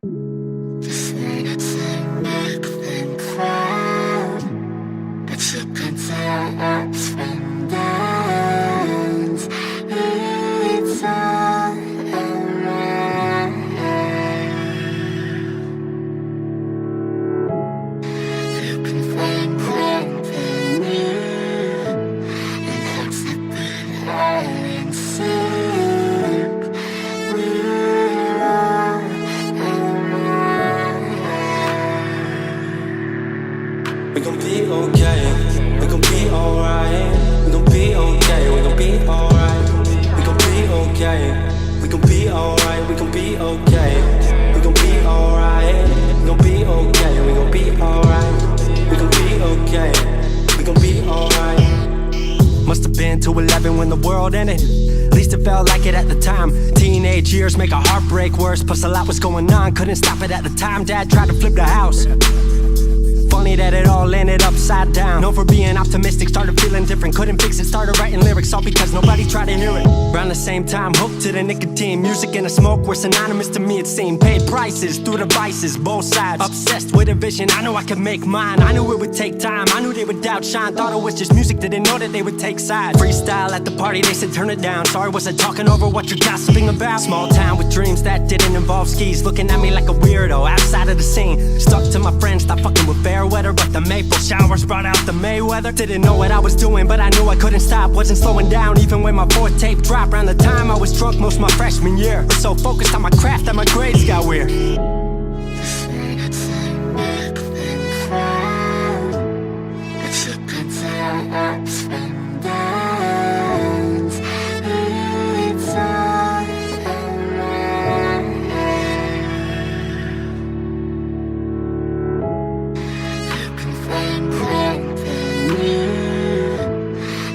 Just wanna make them proud, but you can tell ups from downs. It's all around. You can find company and hearts that beat high and sync. We're all around. We gon' be okay, we gon' be alright. We gon' be okay, we gon' be alright. We gon' be okay, we gon' be alright. We gon' be okay, we gon' be alright. We gon' be okay, we gon' be alright. We gon' be okay, we gon' be alright. Must have been 2:11 when the world ended. At least it felt like it at the time. Teenage years make a heartbreak worse. Plus a lot was going on, couldn't stop it at the time. Dad tried to flip the house. Funny that it all ended upside down. Known for being optimistic, started feeling different. Couldn't fix it, started writing lyrics, all because nobody tried to hear it. Around the same time, hooked to the nicotine. Music and the smoke were synonymous to me, it seemed. Paid prices through the vices, both sides. Obsessed with a vision, I knew I could make mine. I knew it would take time, I knew they would outshine. Thought it was just music, didn't know that they would take sides. Freestyle at the party, they said turn it down. Sorry, was I talking over what you're gossiping about? Small town with dreams that didn't involve skis. Looking at me like a weirdo, outside of the scene. Stuck to my friends, stopped fucking with fair weather. But the maple showers brought out the Mayweather. Didn't know what I was doing, but I knew I couldn't stop. Wasn't slowing down, even when my fourth tape dropped. Around the time I was drunk most of my freshman year. Was so focused on my craft that my grades got weird. Just wanna make them proud, but you can tell ups from downs. It's all around. You can find company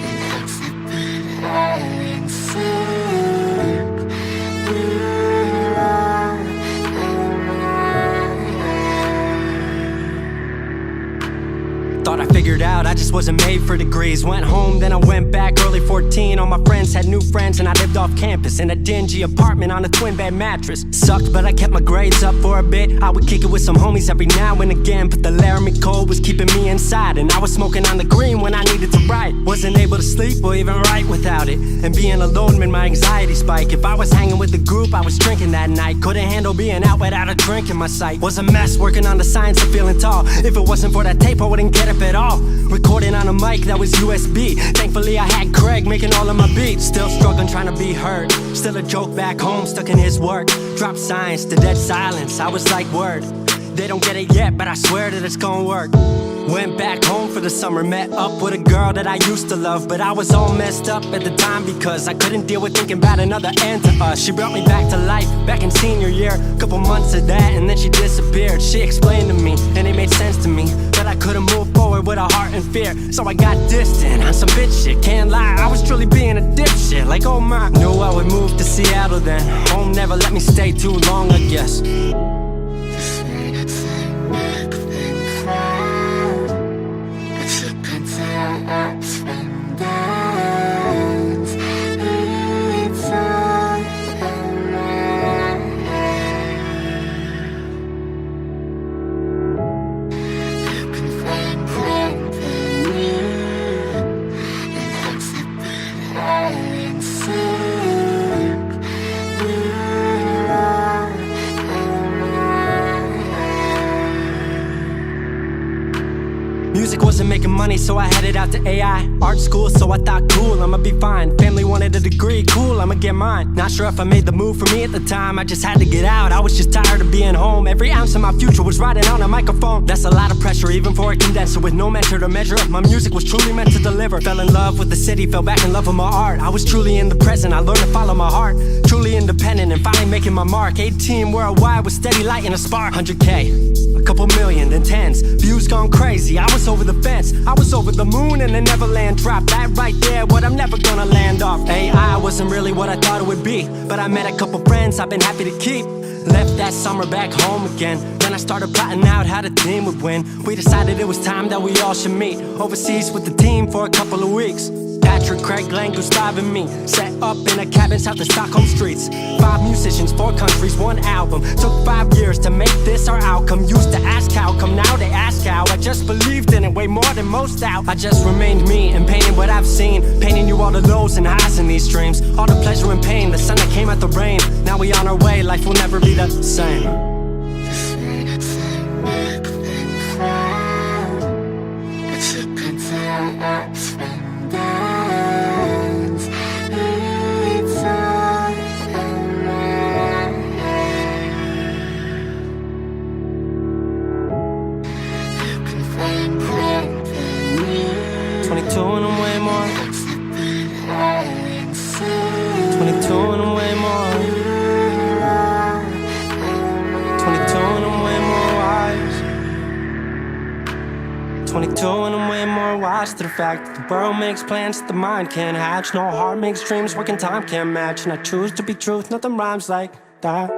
and hearts that beat high and sync. We're all around. Thought I figured out, I just wasn't made for degrees. Went home, then I went back early 14. All my friends had new friends and I lived off campus in a dingy apartment on a twin bed mattress. Sucked, but I kept my grades up for a bit. I would kick it with some homies every now and again, but the Laramie cold was keeping me inside. And I was smoking on the green when I needed to write. Wasn't able to sleep or even write without it. And being alone made my anxiety spike. If I was hanging with the group, I was drinking that night. Couldn't handle being out without a drink in my sight. Was a mess working on the science of feeling tall. If it wasn't for that tape, I wouldn't get up at all. Recording on a mic that was USB. Thankfully I had Craig making all of my beats. Still struggling trying to be heard. Still a joke back home, stuck in his work. Dropped science to dead silence, I was like word. They don't get it yet, but I swear that it's gonna work. Went back home for the summer, met up with a girl that I used to love. But I was all messed up at the time because I couldn't deal with thinking about another end to us. She brought me back to life, back in senior year. Couple months of that and then she disappeared. She explained to me, and it made sense to me, that I couldn't move forward with a heart in fear. So I got distant on some bitch shit, can't lie, I was truly being a dipshit. Like oh my, knew I would move to Seattle then. Home never let me stay too long, I guess. Just wanna make them proud, but you can tell ups from downs. It's all around. You can find company and hearts that beat high and sync. We're all around. Music wasn't making money, so I headed out to AI art school, so I thought cool, I'ma be fine. Family wanted a degree, cool, I'ma get mine. Not sure if I made the move for me at the time, I just had to get out. I was just tired of being home. Every ounce of my future was riding on a microphone. That's a lot of pressure, even for a condenser with no measure to measure up. My music was truly meant to deliver. Fell in love with the city, fell back in love with my art. I was truly in the present, I learned to follow my heart. Truly independent and finally making my mark. 18 worldwide with steady light and a spark. 100K, a couple million, then tens. Views gone crazy, I was over the fence. I was over the moon and the Neverland drop. That right there, what I'm never gonna land off. AI wasn't really what I thought it would be, but I met a couple friends I've been happy to keep. Left that summer back home again. Then I started plotting out how the team would win. We decided it was time that we all should meet overseas with the team for a couple of weeks. Patrick, Craig, Glenn, Gustav, and me set up in a cabin south of Stockholm streets. 5 musicians, 4 countries, 1 album. Took 5 years to make this our outcome. Used to ask how come, now they ask how. I just believed in it way more than most out. I just remained me and painted what I've seen, painting you all the lows and highs in these dreams, all the pleasure and pain, the sun that came out the rain. Now we on our way, life will never be the same. Ups and downs, it's all in my head. You can find company. 22 and I'm way more. 22 and I'm way more. 22 and I'm way more wise. 22 and I'm way more wise to the fact that the world makes plans that the mind can't hatch. No heart makes dreams working time can't match. And I choose to be truth, nothing rhymes like that.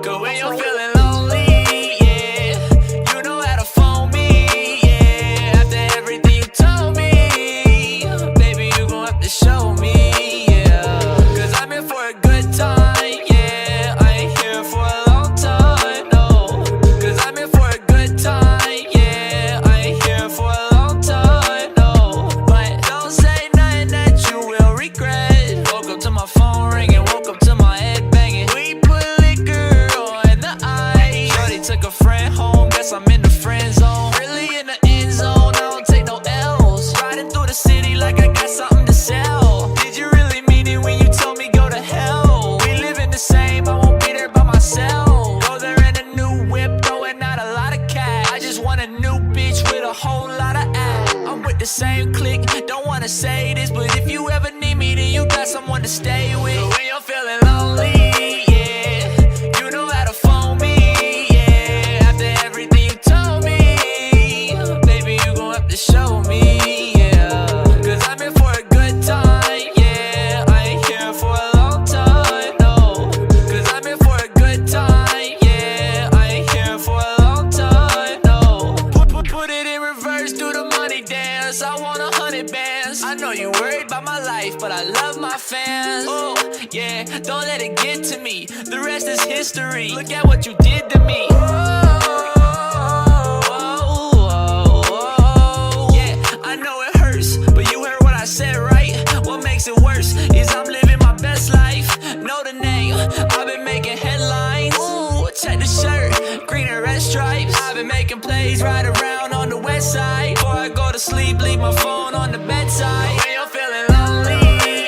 Cause when you're feeling lonely, yeah, you know how to phone me, yeah. After everything you told me, baby, you gon' have to show me, yeah. Cause I'm here for a good time, yeah. I ain't here for a long time, no. Cause I'm here for a good time, yeah. I ain't here for a long time, no. But don't say nothing that you will regret. Woke up to my phone ringing, woke up to my head banging. We put liquor on the ice. Shorty took a friend home, guess I'm in the friend zone. Really in the end zone, I don't take no L's. Riding through the city like I got something to sell. Did you really mean it when you told me go to hell? We living the same, I won't be there by myself. Go there in a new whip, throwing out a lot of cash. I just want a new bitch with a whole lot of ass. I'm with the same clique, don't wanna say this, but if you ever need me, then you got someone to stay with. But when you're feeling lonely, yeah, you know how to phone me, yeah. After everything you told me, baby, you gon' have to show me, yeah. Cause I'm here for a good time, yeah. I ain't here for a long time, no. Cause I'm here for a good time, yeah. I ain't here for a long time, no. Put it in reverse, do the money dance. I want 100 bands. I know you worried about my life, but I love my fans. Oh, yeah, don't let it get to me. The rest is history. Look at what you did to me. Yeah, I know it hurts, but you heard what I said, right? What makes it worse is I'm living my best life. Know the name, I've been making headlines. Ooh, check the shirt, green and red stripes. I've been making plays right around on the west side. Before I go to sleep, leave my phone on the bedside. When you're feeling lonely,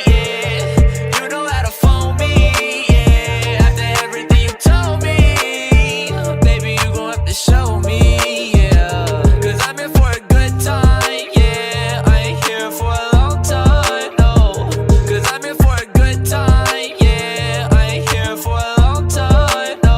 yeah, you know how to phone me, yeah. After everything you told me, baby, you gon' have to show me, yeah. Cause I'm here for a good time, yeah. I ain't here for a long time, no. Cause I'm here for a good time, yeah. I ain't here for a long time, no.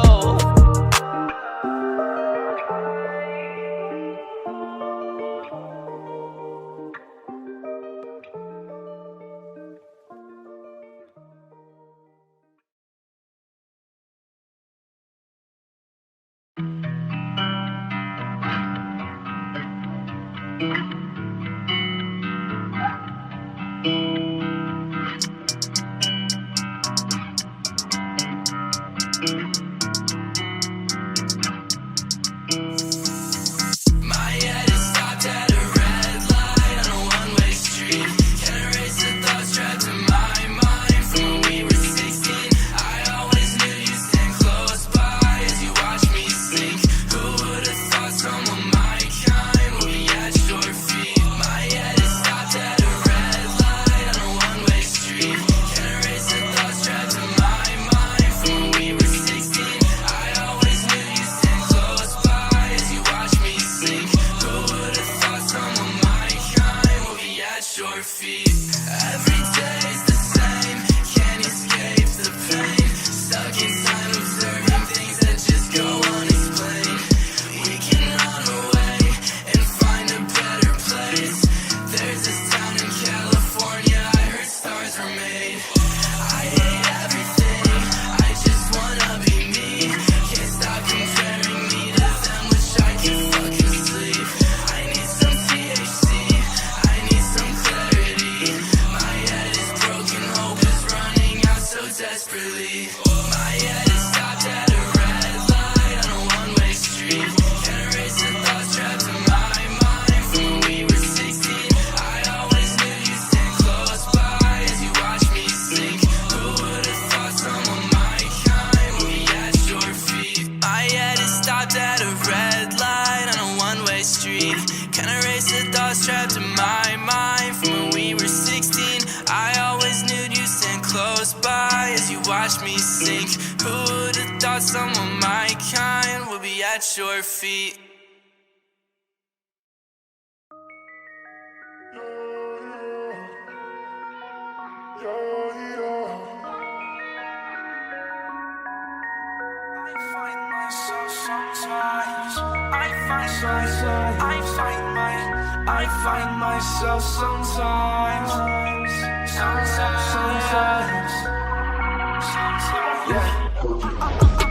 My head is stopped at a red light on a one-way street. Can't erase the thoughts trapped in my mind from when we were 16. I always knew you'd stand close by as you watch me sink. Who would've thought someone my kind would be at your feet? My head is stopped at a red light on a one-way street. Can't erase the thoughts trapped in my mind from when we were 16. desperately. My head is stopped at a red light on a one-way street. Can't erase the thoughts trapped in my mind from when we were 16. I always knew you'd stand close by as you watched me sink. Who would've thought someone my kind would be at your feet? My head is stopped at a red light on a one-way street. Can't erase the thoughts trapped in my mind from when we were 16. I always knew you'd stand close by as you watched me sink. Who would've thought someone my kind would be at your feet? I find myself sometimes, yeah.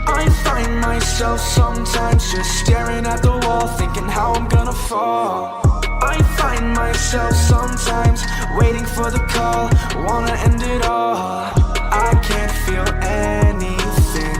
I find myself sometimes just staring at the wall, thinking how I'm gonna fall. I find myself sometimes waiting for the call, wanna end it all. I can't feel anything,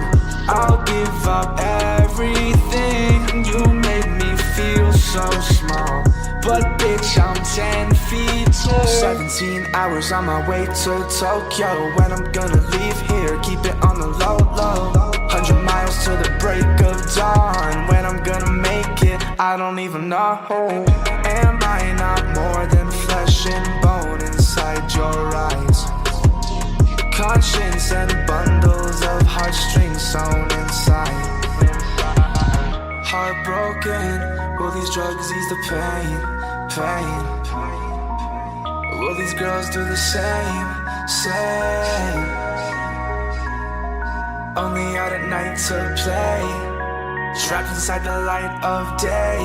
I'll give up everything. You made me feel so small, but bitch, I'm 10 feet tall. 17 hours on my way to Tokyo. When I'm gonna leave here, keep it on the low, low. 100 miles to the break of dawn. When I'm gonna make it, I don't even know. Am I not more than flesh and bone inside your eyes? Conscience and bundles of heartstrings sewn inside. Heartbroken, will these drugs ease the pain? Pain. Will these girls do the same? Same. Only out at night to play, trapped inside the light of day.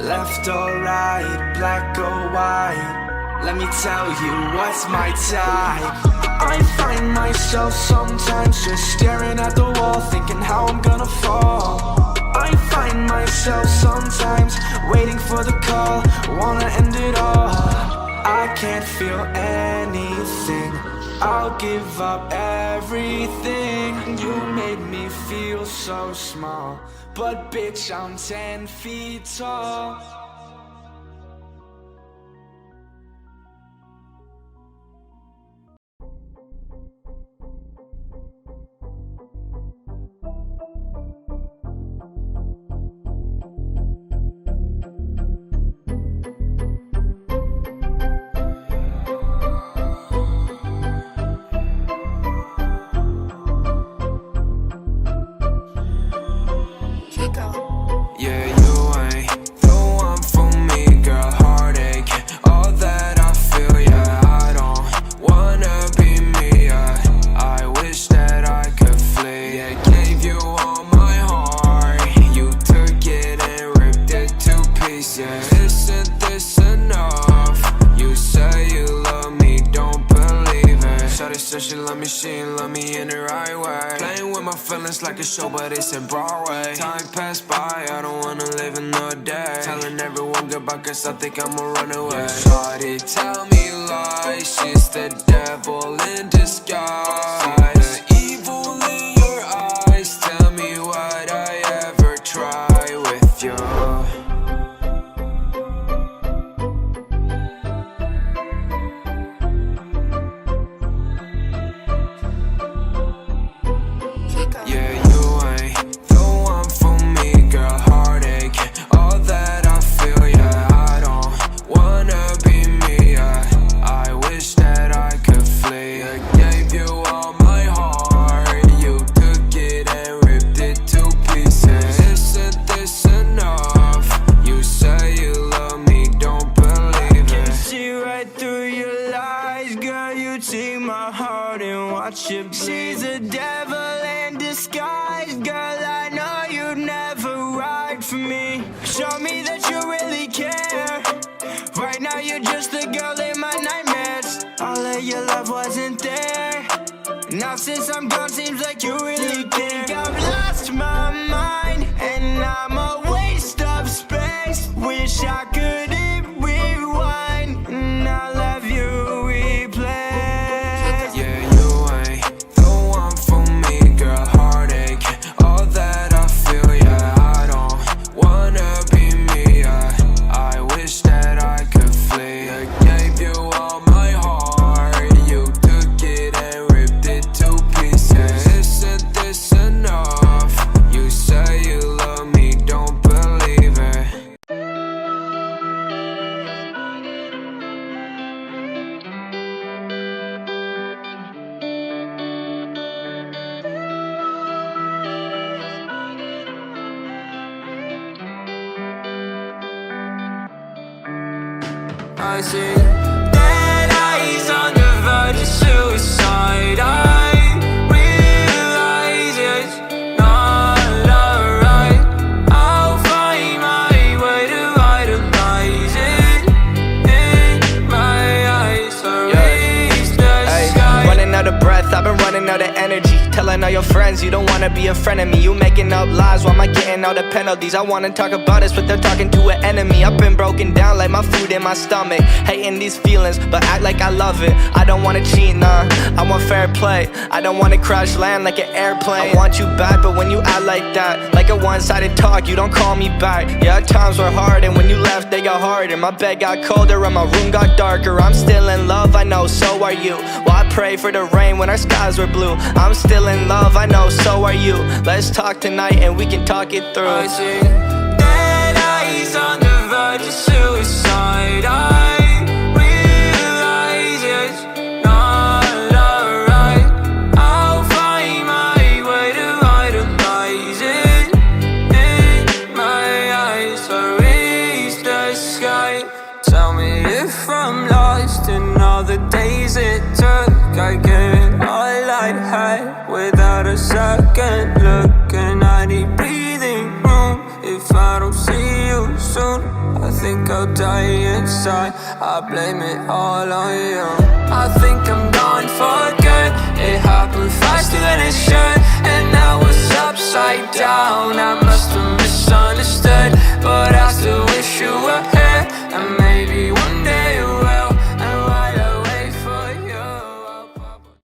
Left or right, black or white, let me tell you what's my type. I find myself sometimes just staring at the wall, thinking how I'm gonna fall. I find myself sometimes waiting for the call, wanna end it all. I can't feel anything, I'll give up everything. You made me feel so small, but bitch, I'm 10 feet tall. Yeah, you ain't the one for me, girl. Heartache, all that I feel, yeah. I don't wanna be me, yeah. I wish that I could flee. Yeah, gave you all my heart, you took it and ripped it to pieces. Yeah, isn't this enough? You say you love me, don't believe it. Shawty said she love me, she ain't love me in the right way. Playing with my feelings like a show, but it's in Broadway. Time passed by, I don't wanna live another day. Telling everyone goodbye cause I think I'ma run away. Shawty tell me lies, she's the devil in disguise. The evil in your eyes, tell me what I ever try with you. Yeah, you ain't the one for me, girl. Heartache, all that I feel, yeah. I don't wanna be me, yeah. I wish that I could flee. I gave you all my heart, you took it and ripped it to pieces. Isn't this enough? You say you love me, don't believe it. I can see right through your lies, girl. You take my heart and watch it bleed. She's a devil in disguise, girl. I know you'd never ride for me. Show me that you really care. Right now you're just the girl in my nightmares. All of your love wasn't there. Now since I'm gone, seems like you really care. I've lost my mind and I'm a waste of space. Wish I could hit rewind and I'll have you replay. Yeah, you ain't the I see dead eyes on the verge of suicide. I realize it's not alright. I'll find my way to idolize it in my eyes. So reach the sky. Running out of breath, I've been running out of energy. Telling all your friends you don't wanna be a friend of me. You making up lies, why am I getting all the penalties? I wanna talk about us, but they're talking to an enemy. I've been broken down like my food in my stomach. Hating these feelings, but act like I love it. I don't wanna cheat, nah, I want fair play. I don't wanna crash land like an airplane. I want you back, but when you act like that, like a one-sided talk, you don't call me back. Yeah, times were hard, and when you left, they got harder. My bed got colder, and my room got darker. I'm still in love, I know, so are you. Well, I pray for the rain when our skies were blue. I'm still in love, I know, so are you. Let's talk tonight and we can talk it through. I see dead eyes on the verge of suicide. I realize it's not alright. I'll find my way to idolize it in my eyes. I reach the sky. Tell me if I'm lost in all the days it took. I get all I had without a second look, and I need breathing room. If I don't see you soon, I think I'll die inside. I blame it all on you. I think I'm gone for good. It happened faster than it should, and now it's upside down. I'm